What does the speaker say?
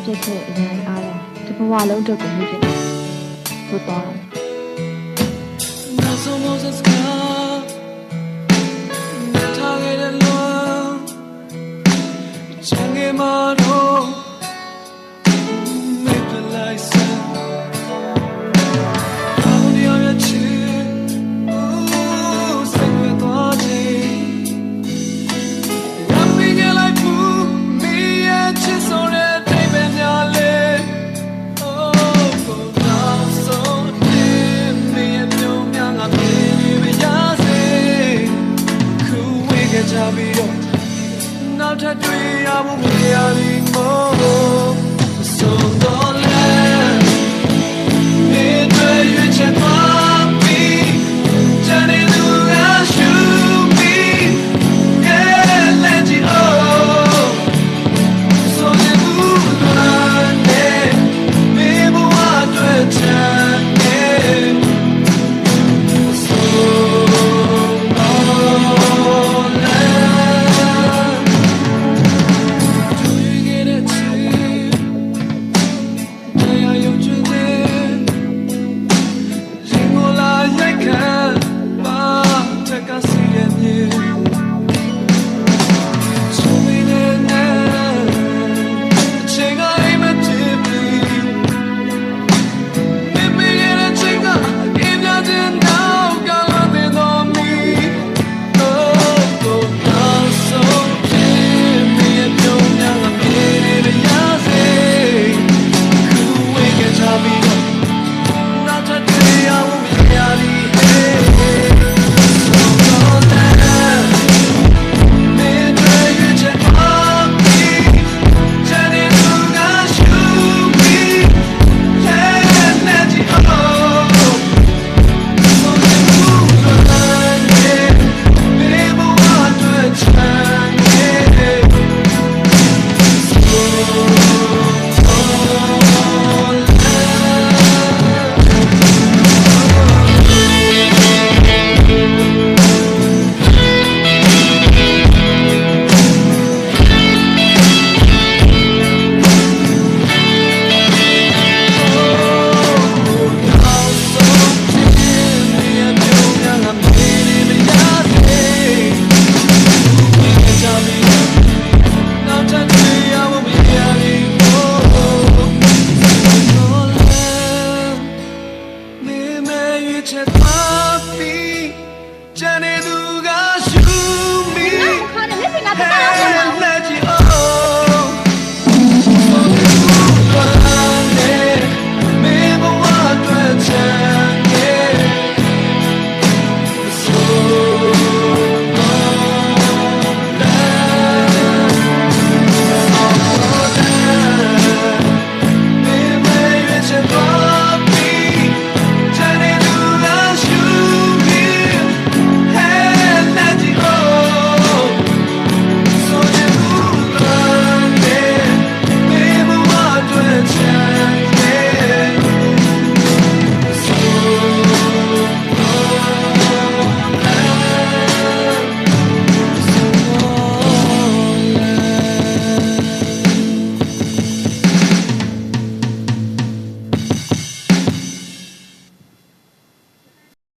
ဖြစ်ခဲ့အရာအားလုံးဒီဘဝလုံးအတွက်ကိုမြင်ဖြစ်တယ်ဘုသွားတယ်နောက်ဆုံးမောစစကားထားခဲ့တဲ့လောချင်ခဲ့မှာတော့မေ့ပလိုက်စမ်းဘာလို့ရရချစ်စိတ်နဲ့သွားချင်ရမင်းရဲ့လိုက်ဘူးမင်းရဲ့ချစ်ဆိုတဲ့တိတ်ပဲများလေနောက်ထပ်တွေ့ရဖို့မရဘူး